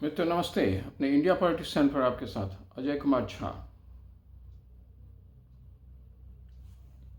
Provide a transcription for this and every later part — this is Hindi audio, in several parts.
मित्र नमस्ते। अपने इंडिया पॉलिटिक्स चैनल पर आपके साथ अजय कुमार झा।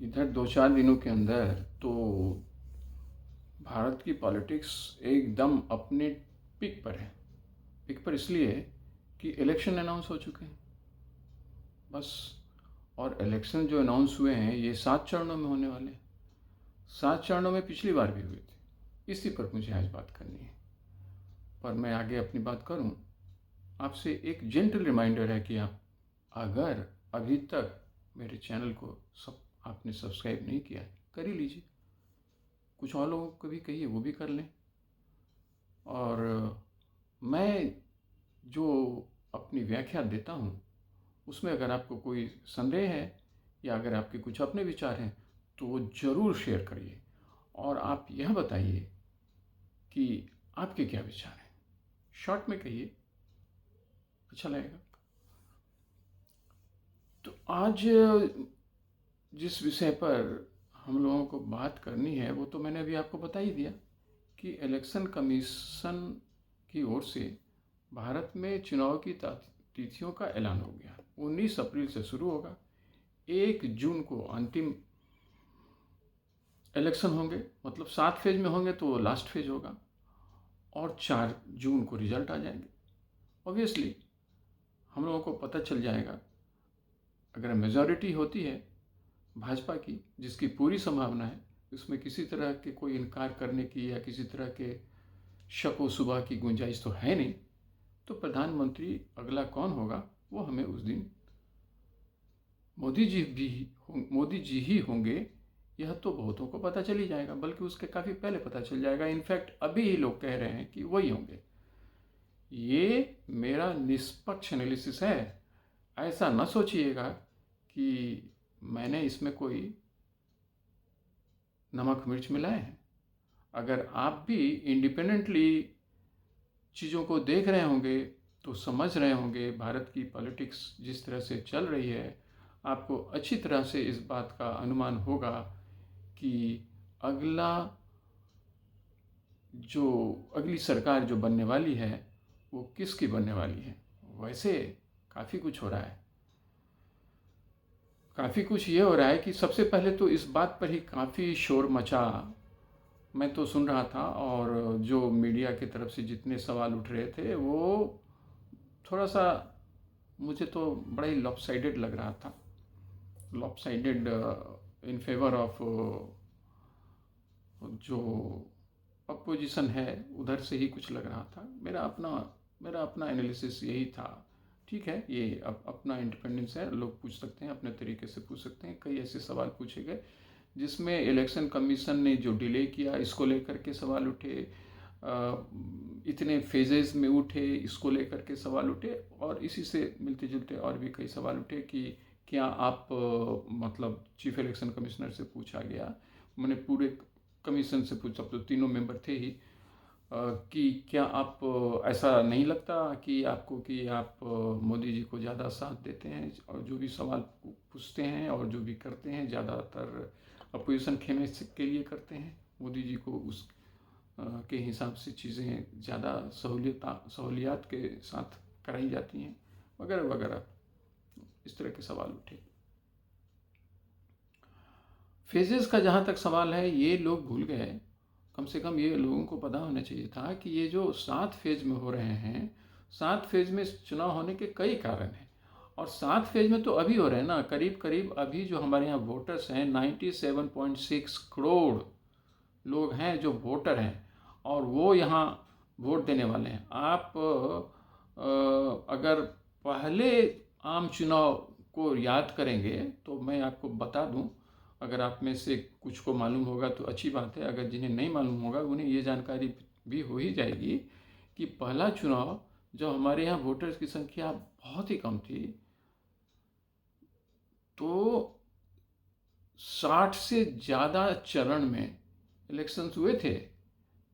इधर दो चार दिनों के अंदर तो भारत की पॉलिटिक्स एकदम अपने पीक पर है। पीक पर इसलिए कि इलेक्शन अनाउंस हो चुके हैं बस। और इलेक्शन जो अनाउंस हुए हैं ये 7 चरणों में होने वाले हैं। 7 चरणों में पिछली बार भी हुए थे। इसी पर मुझे आज बात करनी है। पर मैं आगे अपनी बात करूं, आपसे एक जेंटल रिमाइंडर है कि आप अगर अभी तक मेरे चैनल को आपने सब्सक्राइब नहीं किया है, कर ही लीजिए। कुछ और लोगों को भी कहिए वो भी कर लें। और मैं जो अपनी व्याख्या देता हूँ उसमें अगर आपको कोई संदेह है या अगर आपके कुछ अपने विचार हैं तो वो ज़रूर शेयर करिए। और आप यह बताइए कि आपके क्या विचार हैं। शॉर्ट में कहिए, अच्छा लगेगा। तो आज जिस विषय पर हम लोगों को बात करनी है वो तो मैंने अभी आपको बता ही दिया कि इलेक्शन कमीशन की ओर से भारत में चुनाव की तिथियों का ऐलान हो गया। 19 अप्रैल से शुरू होगा, 1 जून को अंतिम इलेक्शन होंगे, मतलब 7 फेज में होंगे तो लास्ट फेज होगा, और 4 जून को रिजल्ट आ जाएंगे। ऑब्वियसली हम लोगों को पता चल जाएगा, अगर मेजॉरिटी होती है भाजपा की, जिसकी पूरी संभावना है, उसमें किसी तरह के कोई इनकार करने की या किसी तरह के शक व शुबा की गुंजाइश तो है नहीं, तो प्रधानमंत्री अगला कौन होगा वो हमें उस दिन मोदी जी ही होंगे, यह तो बहुतों को पता चल ही जाएगा, बल्कि उसके काफ़ी पहले पता चल जाएगा। इनफैक्ट अभी ही लोग कह रहे हैं कि वही होंगे। ये मेरा निष्पक्ष एनालिसिस है। ऐसा न सोचिएगा कि मैंने इसमें कोई नमक मिर्च मिलाए हैं। अगर आप भी इंडिपेंडेंटली चीज़ों को देख रहे होंगे तो समझ रहे होंगे भारत की पॉलिटिक्स जिस तरह से चल रही है, आपको अच्छी तरह से इस बात का अनुमान होगा कि अगला जो अगली सरकार जो बनने वाली है वो किसकी बनने वाली है। वैसे काफ़ी कुछ हो रहा है। काफ़ी कुछ ये हो रहा है कि सबसे पहले तो इस बात पर ही काफ़ी शोर मचा। मैं तो सुन रहा था, और जो मीडिया की तरफ से जितने सवाल उठ रहे थे वो थोड़ा सा मुझे तो बड़ा ही लॉपसाइडेड लग रहा था। लॉपसाइडेड इन फेवर ऑफ जो अपोजिशन है, उधर से ही कुछ लग रहा था। मेरा अपना एनालिसिस यही था। ठीक है, ये अपना इंडिपेंडेंस है, लोग पूछ सकते हैं, अपने तरीके से पूछ सकते हैं। कई ऐसे सवाल पूछे गए जिसमें इलेक्शन कमीशन ने जो डिले किया इसको लेकर के सवाल उठे, इतने फेजेस में उठे इसको लेकर के सवाल उठे, और इसी से मिलते जुलते और भी कई सवाल उठे कि क्या आप मतलब चीफ इलेक्शन कमिश्नर से पूछा गया, मैंने पूरे कमीशन से पूछा, तो तीनों मेंबर थे ही, कि क्या आप ऐसा नहीं लगता कि आपको कि आप मोदी जी को ज़्यादा साथ देते हैं, और जो भी सवाल पूछते हैं और जो भी करते हैं ज़्यादातर अपोजिशन खेमे के लिए करते हैं। मोदी जी को उस के हिसाब से चीज़ें ज़्यादा सहूलियात के साथ कराई जाती हैं, वगैरह वगैरह। इस तरह के सवाल उठे। फेजेस का जहाँ तक सवाल है, ये लोग भूल गए। कम से कम ये लोगों को पता होना चाहिए था कि ये जो 7 फेज में हो रहे हैं, 7 फेज में चुनाव होने के कई कारण हैं। और 7 फेज में तो अभी हो रहे हैं ना, करीब करीब अभी जो हमारे यहाँ वोटर्स हैं 97.6 करोड़ लोग हैं जो वोटर हैं, और वो यहाँ वोट देने वाले हैं। आप अगर पहले आम चुनाव को याद करेंगे तो मैं आपको बता दूं, अगर आप में से कुछ को मालूम होगा तो अच्छी बात है, अगर जिन्हें नहीं मालूम होगा उन्हें ये जानकारी भी हो ही जाएगी कि पहला चुनाव जब हमारे यहाँ वोटर्स की संख्या बहुत ही कम थी, तो 60 से ज़्यादा चरण में इलेक्शंस हुए थे।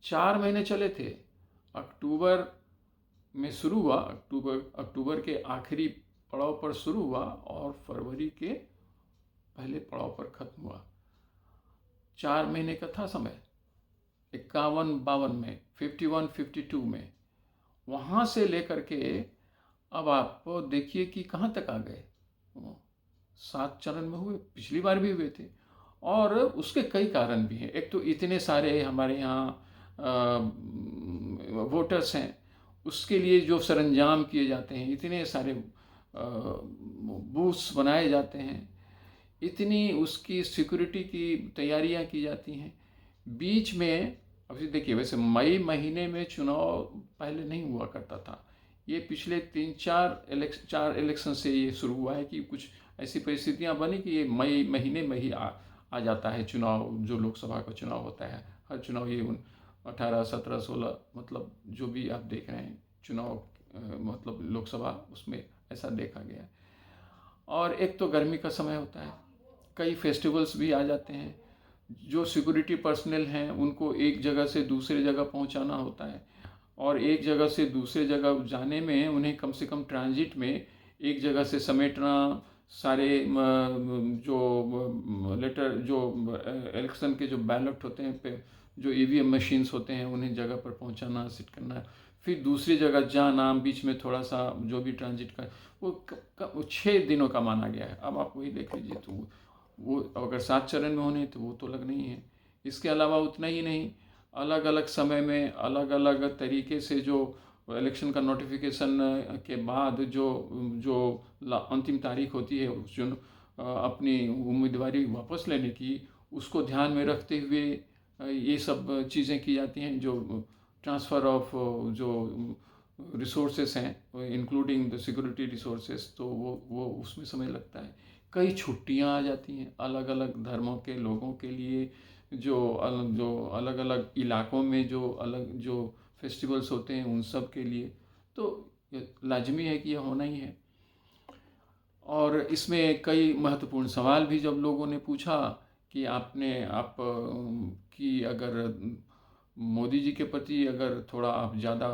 4 महीने चले थे। अक्टूबर में शुरू हुआ, अक्टूबर के आखिरी पड़ाव पर शुरू हुआ और फरवरी के पहले पड़ाव पर खत्म हुआ। 4 महीने का था समय, 51-52 में, 51-52 में। वहाँ से लेकर के अब आप देखिए कि कहाँ तक आ गए। 7 चरण में हुए, पिछली बार भी हुए थे। और उसके कई कारण भी हैं। एक तो इतने सारे हमारे यहाँ वोटर्स हैं, उसके लिए जो सरंजाम किए जाते हैं, इतने सारे बूथ्स बनाए जाते हैं, इतनी उसकी सिक्योरिटी की तैयारियां की जाती हैं। बीच में अभी देखिए, वैसे मई महीने में चुनाव पहले नहीं हुआ करता था। ये पिछले 4 इलेक्शन से ये शुरू हुआ है कि कुछ ऐसी परिस्थितियां बनी कि ये मई महीने में ही आ जाता है चुनाव, जो लोकसभा का चुनाव होता है। हर चुनाव ये 18, 17, 16, मतलब जो भी आप देख रहे हैं चुनाव, मतलब लोकसभा, उसमें ऐसा देखा गया है। और एक तो गर्मी का समय होता है, कई फेस्टिवल्स भी आ जाते हैं। जो सिक्योरिटी पर्सनल हैं उनको एक जगह से दूसरे जगह पहुंचाना होता है, और एक जगह से दूसरे जगह जाने में उन्हें कम से कम ट्रांजिट में एक जगह से समेटना, सारे जो लेटर, जो इलेक्शन के जो बैलेट होते हैं, जो ईवीएम मशीन्स होते हैं, उन्हें जगह पर पहुंचाना, सेट करना, फिर दूसरी जगह जाना, बीच में थोड़ा सा जो भी ट्रांजिट का, वो 6 दिनों का माना गया है। अब आप वही देख लीजिए, तो वो अगर 7 चरण में होने तो वो तो लगना ही है। इसके अलावा उतना ही नहीं, अलग अलग समय में अलग अलग तरीके से जो इलेक्शन का नोटिफिकेशन के बाद जो जो अंतिम तारीख होती है जो अपनी उम्मीदवारी वापस लेने की, उसको ध्यान में रखते हुए ये सब चीज़ें की जाती हैं। जो ट्रांसफ़र ऑफ जो रिसोर्सेस हैं, इंक्लूडिंग द सिक्योरिटी रिसोर्सेस, तो वो उसमें समय लगता है। कई छुट्टियां आ जाती हैं अलग अलग धर्मों के लोगों के लिए, जो अलग अलग इलाकों में जो अलग जो फेस्टिवल्स होते हैं उन सब के लिए। तो ये लाजमी है कि यह होना ही है। और इसमें कई महत्वपूर्ण सवाल भी जब लोगों ने पूछा कि आप कि अगर मोदी जी के प्रति अगर थोड़ा आप ज़्यादा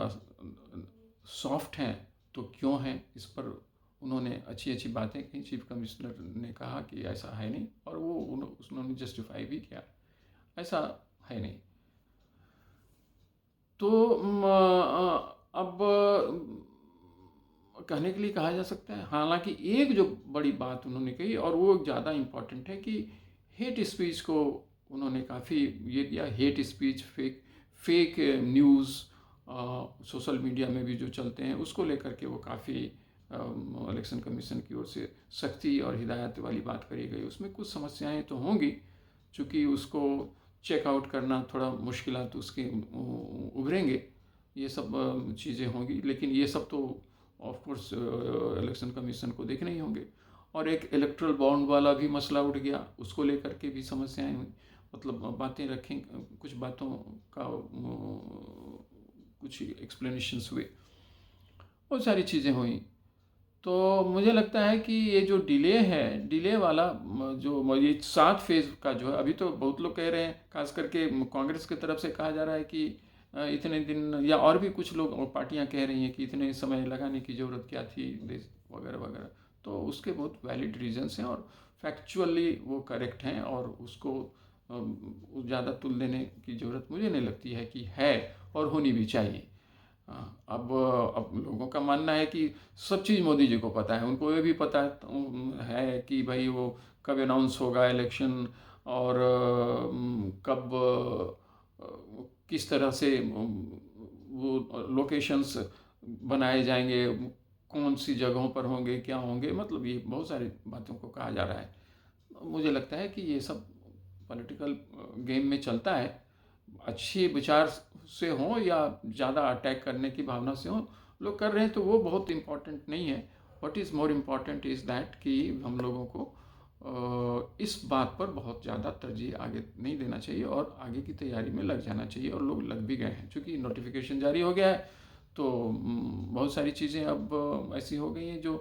सॉफ्ट हैं तो क्यों हैं, इस पर उन्होंने अच्छी अच्छी बातें कही। चीफ कमिश्नर ने कहा कि ऐसा है नहीं, और वो उन्होंने जस्टिफाई भी किया, ऐसा है नहीं। तो अब कहने के लिए कहा जा सकता है। हालांकि एक जो बड़ी बात उन्होंने कही, और वो ज़्यादा इम्पॉर्टेंट है, कि हेट स्पीच को उन्होंने काफ़ी ये दिया। Hate speech, fake news social media में भी जो चलते हैं, उसको लेकर के वो काफ़ी इलेक्शन कमीशन की ओर से सख्ती और हिदायत वाली बात करी गई। उसमें कुछ समस्याएं तो होंगी, चूँकि उसको चेकआउट करना थोड़ा मुश्किलात उसके उभरेंगे, ये सब चीज़ें होंगी। लेकिन ये सब तो ऑफ कोर्स इलेक्शन कमीशन को देखने ही होंगे। और एक इलेक्ट्रल बॉन्ड वाला भी मसला उठ गया, उसको लेकर के भी समस्याएं हुई। मतलब बातें रखें, कुछ बातों का कुछ एक्सप्लेनेशंस हुए, बहुत सारी चीज़ें हुई। तो मुझे लगता है कि ये जो डिले वाला जो ये 7 फेज़ का जो है, अभी तो बहुत लोग कह रहे हैं, खास करके कांग्रेस की तरफ से कहा जा रहा है कि इतने दिन, या और भी कुछ लोग और पार्टियां कह रही हैं कि इतने समय लगाने की ज़रूरत क्या थी, देश वगैरह वगैरह। तो उसके बहुत वैलिड रीजंस हैं, और फैक्चुअली वो करेक्ट हैं, और उसको ज़्यादा तुल देने की ज़रूरत मुझे नहीं लगती है कि है, और होनी भी चाहिए। अब लोगों का मानना है कि सब चीज़ मोदी जी को पता है। उनको ये भी पता है कि भाई वो कब अनाउंस होगा इलेक्शन, और कब किस तरह से वो लोकेशंस बनाए जाएंगे, कौन सी जगहों पर होंगे, क्या होंगे, मतलब ये बहुत सारी बातों को कहा जा रहा है। मुझे लगता है कि ये सब पॉलिटिकल गेम में चलता है। अच्छे विचार से हों या ज़्यादा अटैक करने की भावना से हों, लोग कर रहे हैं, तो वो बहुत इम्पॉर्टेंट नहीं है। What is more important is that कि हम लोगों को इस बात पर बहुत ज़्यादा तरजीह आगे नहीं देना चाहिए, और आगे की तैयारी में लग जाना चाहिए। और लोग लग भी गए हैं, चूँकि नोटिफिकेशन जारी हो गया है, तो बहुत सारी चीज़ें अब ऐसी हो गई हैं जो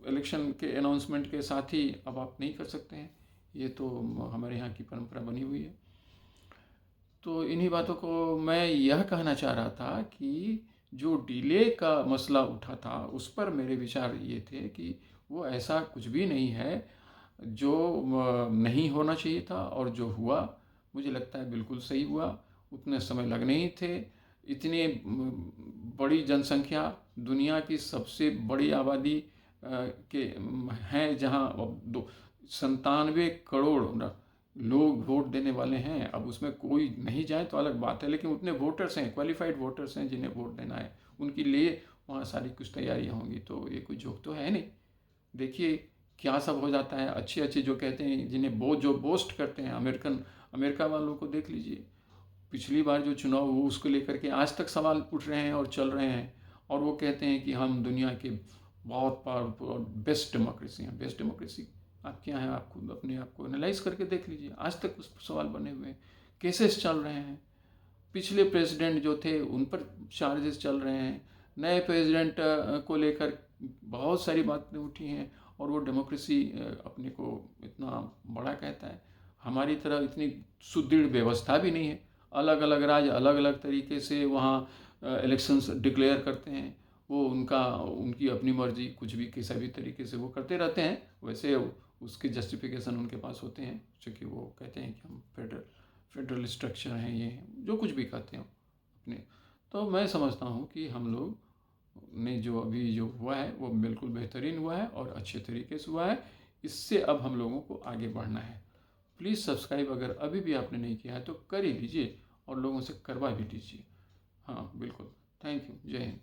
इलेक्शन के अनाउंसमेंट के साथ ही अब आप नहीं कर सकते हैं। ये तो हमारे यहाँ की परंपरा बनी हुई है। तो इन्हीं बातों को मैं यह कहना चाह रहा था कि जो डिले का मसला उठा था, उस पर मेरे विचार ये थे कि वो ऐसा कुछ भी नहीं है जो नहीं होना चाहिए था, और जो हुआ मुझे लगता है बिल्कुल सही हुआ। उतने समय लगने ही थे। इतनी बड़ी जनसंख्या, दुनिया की सबसे बड़ी आबादी के हैं, जहाँ अब 97 करोड़ लोग वोट देने वाले हैं। अब उसमें कोई नहीं जाए तो अलग बात है, लेकिन उतने वोटर्स हैं, क्वालिफाइड वोटर्स हैं जिन्हें वोट देना है, उनके लिए वहाँ सारी कुछ तैयारियाँ होंगी। तो ये कोई जोक तो है नहीं। देखिए क्या सब हो जाता है। अच्छे अच्छे जो कहते हैं, जिन्हें जो बोस्ट करते हैं, अमेरिका वालों को देख लीजिए। पिछली बार जो चुनाव हुआ उसको लेकर के आज तक सवाल उठ रहे हैं और चल रहे हैं, और वो कहते हैं कि हम दुनिया के बहुत पावरफुल और बेस्ट डेमोक्रेसी हैं। बेस्ट डेमोक्रेसी आप क्या हैं? आप खुद अपने आप को एनालाइज करके देख लीजिए। आज तक उस पर सवाल बने हुए हैं, केसेस चल रहे हैं। पिछले प्रेसिडेंट जो थे उन पर चार्जेस चल रहे हैं। नए प्रेसिडेंट को लेकर बहुत सारी बातें उठी हैं, और वो डेमोक्रेसी अपने को इतना बड़ा कहता है। हमारी तरह इतनी सुदृढ़ व्यवस्था भी नहीं है। अलग अलग राज्य अलग अलग तरीके से वहाँ इलेक्शंस डिक्लेयर करते हैं। वो उनकी अपनी मर्जी, कुछ भी किसी भी तरीके से वो करते रहते हैं। वैसे उसके जस्टिफिकेशन उनके पास होते हैं, क्योंकि वो कहते हैं कि हम फेडरल स्ट्रक्चर हैं, ये हैं, जो कुछ भी कहते हैं अपने। तो मैं समझता हूँ कि हम लोग ने जो अभी जो हुआ है वो बिल्कुल बेहतरीन हुआ है और अच्छे तरीके से हुआ है। इससे अब हम लोगों को आगे बढ़ना है। प्लीज़ सब्सक्राइब अगर अभी भी आपने नहीं किया है तो कर ही लीजिए, और लोगों से करवा भी दीजिए। हाँ बिल्कुल। Thank you. जय हिंद।